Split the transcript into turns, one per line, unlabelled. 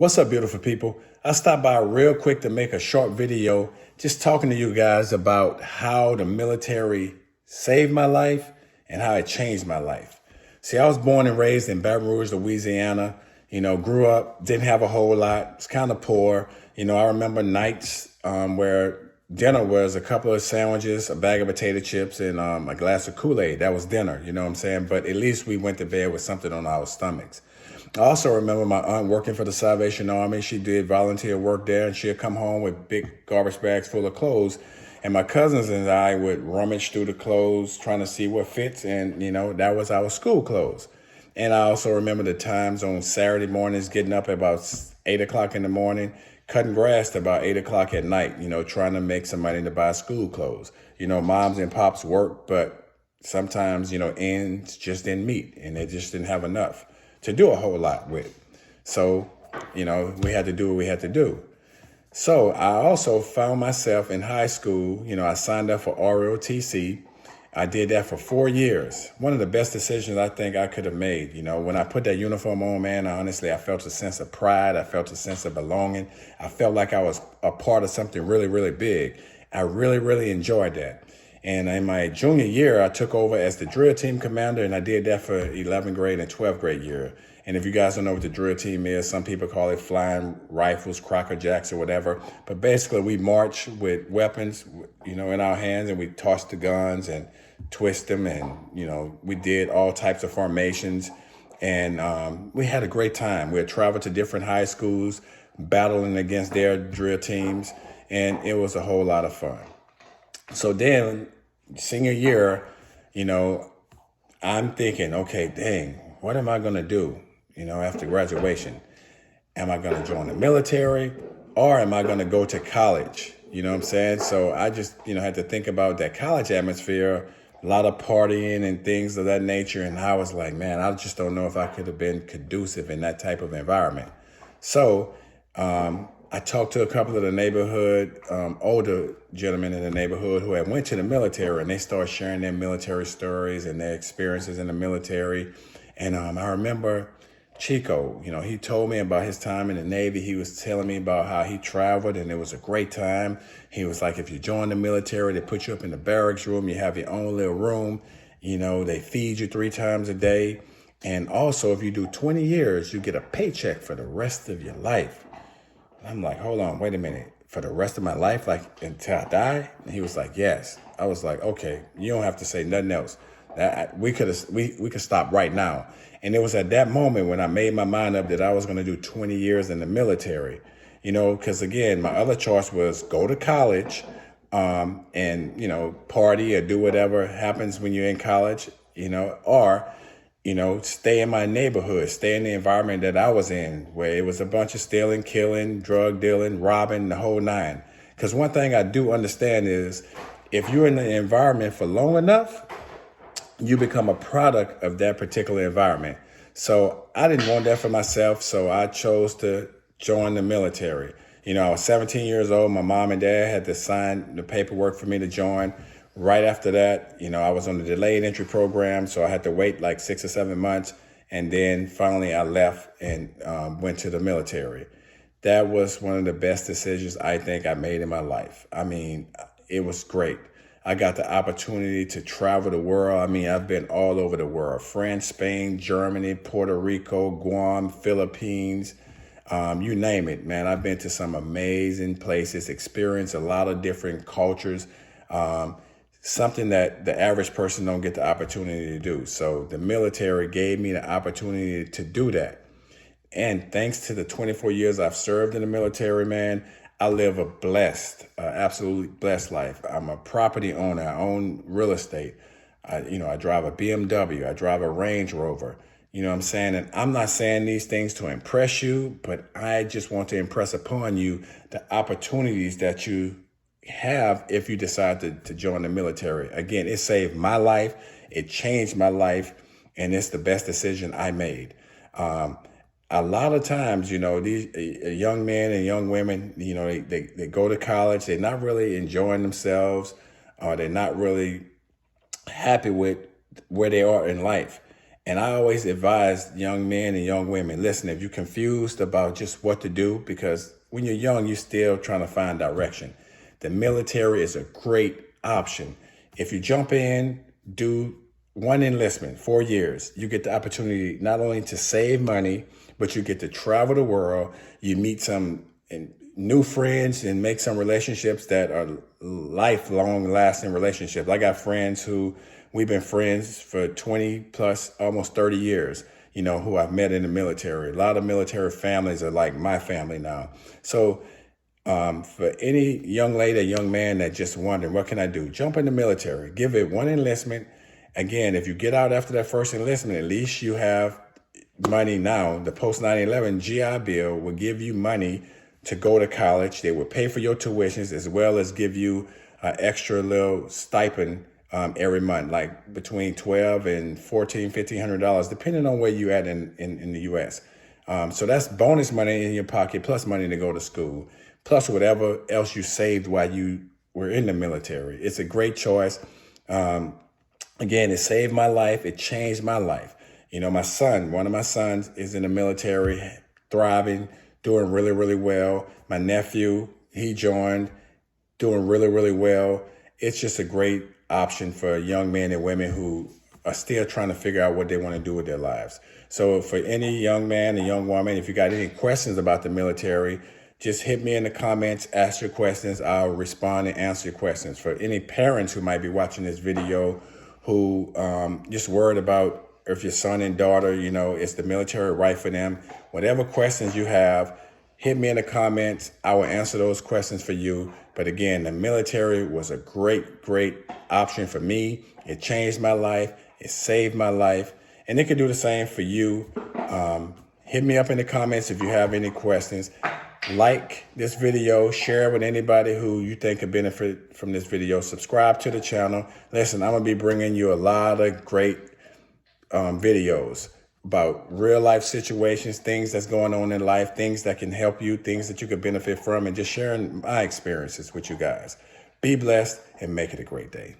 What's up, beautiful people? I stopped by real quick to make a short video just talking to you guys about how the military saved my life and how it changed my life. See, I was born and raised in Baton Rouge, Louisiana. Grew up, didn't have a whole lot, was kind of poor. I remember nights where dinner was a couple of sandwiches, a bag of potato chips, and a glass of Kool-Aid. That was dinner, you know what I'm saying? But at least we went to bed with something on our stomachs. I also remember my aunt working for the Salvation Army. She did volunteer work there, and she'd come home with big garbage bags full of clothes. And my cousins and I would rummage through the clothes, trying to see what fits. And, that was our school clothes. And I also remember the times on Saturday mornings, getting up at about 8 o'clock in the morning, cutting grass to about 8 o'clock at night, trying to make some money to buy school clothes. Moms and pops worked, but sometimes, ends just didn't meet, and they just didn't have enough to do a whole lot with. So, we had to do what we had to do. So I also found myself in high school. I signed up for ROTC. I did that for 4 years. One of the best decisions I think I could have made. When I put that uniform on, man, I felt a sense of pride. I felt a sense of belonging. I felt like I was a part of something really, really big. I really, really enjoyed that. And in my junior year, I took over as the drill team commander, and I did that for 11th grade and 12th grade year. And if you guys don't know what the drill team is, some people call it flying rifles, Crocker Jacks, or whatever. But basically, we march with weapons, in our hands, and we toss the guns and twist them. And, we did all types of formations. And we had a great time. We'd travel to different high schools, battling against their drill teams. And it was a whole lot of fun. So then, senior year, I'm thinking, okay, dang, what am I going to do, after graduation? Am I going to join the military, or am I going to go to college? You know what I'm saying? So I just, had to think about that college atmosphere, a lot of partying and things of that nature. And I was like, man, I just don't know if I could have been conducive in that type of environment. So I talked to a couple of the neighborhood, older gentlemen in the neighborhood who had went to the military, and they started sharing their military stories and their experiences in the military. And I remember Chico, he told me about his time in the Navy. He was telling me about how he traveled, and it was a great time. He was like, if you join the military, they put you up in the barracks room. You have your own little room. They feed you 3 times a day. And also, if you do 20 years, you get a paycheck for the rest of your life. I'm like, hold on, wait a minute. For the rest of my life, like until I die? And he was like, yes. I was like, okay, you don't have to say nothing else. We could stop right now. And it was at that moment when I made my mind up that I was going to do 20 years in the military. Because again, my other choice was go to college, and party or do whatever happens when you're in college, or stay in my neighborhood, stay in the environment that I was in, where it was a bunch of stealing, killing, drug dealing, robbing, the whole nine. Because one thing I do understand is if you're in the environment for long enough, you become a product of that particular environment. So I didn't want that for myself, so I chose to join the military. I was 17 years old. My mom and dad had to sign the paperwork for me to join. Right after that, I was on the delayed entry program, so I had to wait like 6 or 7 months. And then finally I left and went to the military. That was one of the best decisions I think I made in my life. I mean, it was great. I got the opportunity to travel the world. I mean, I've been all over the world: France, Spain, Germany, Puerto Rico, Guam, Philippines, you name it, man. I've been to some amazing places, experienced a lot of different cultures. Something that the average person don't get the opportunity to do. So the military gave me the opportunity to do that. And thanks to the 24 years I've served in the military, man, I live a blessed, absolutely blessed life. I'm a property owner. I own real estate. I drive a BMW. I drive a Range Rover. You know what I'm saying? And I'm not saying these things to impress you, but I just want to impress upon you the opportunities that you have if you decide to join the military. Again, it saved my life. It changed my life. And it's the best decision I made. A lot of times, these young men and young women, they go to college. They're not really enjoying themselves, or they're not really happy with where they are in life. And I always advise young men and young women, listen, if you're confused about just what to do, because when you're young, you're still trying to find direction. The military is a great option. If you jump in, do one enlistment, 4 years, you get the opportunity not only to save money, but you get to travel the world. You meet some new friends and make some relationships that are lifelong lasting relationships. I got friends who we've been friends for 20 plus, almost 30 years, who I've met in the military. A lot of military families are like my family now. So for any young lady, young man that just wondering, what can I do? Jump in the military, give it one enlistment. Again, if you get out after that first enlistment, at least you have money now. The post 9/11 GI Bill will give you money to go to college. They will pay for your tuitions as well as give you an extra little stipend every month, like between $12 and $1,400, $1,500, depending on where you at in the U.S. So that's bonus money in your pocket, plus money to go to school, plus whatever else you saved while you were in the military. It's a great choice. Again, it saved my life. It changed my life. One of my sons is in the military, thriving, doing really, really well. My nephew, he joined, doing really, really well. It's just a great option for young men and women who are still trying to figure out what they want to do with their lives. So for any young man and young woman, if you got any questions about the military, just hit me in the comments, ask your questions. I'll respond and answer your questions. For any parents who might be watching this video who just worried about if your son and daughter, is the military right for them, whatever questions you have, hit me in the comments. I will answer those questions for you. But again, the military was a great, great option for me. It changed my life. It saved my life. And it could do the same for you. Hit me up in the comments if you have any questions. Like this video, share it with anybody who you think could benefit from this video. Subscribe to the channel. Listen, I'm going to be bringing you a lot of great videos about real life situations, things that's going on in life, things that can help you, things that you could benefit from, and just sharing my experiences with you guys. Be blessed and make it a great day.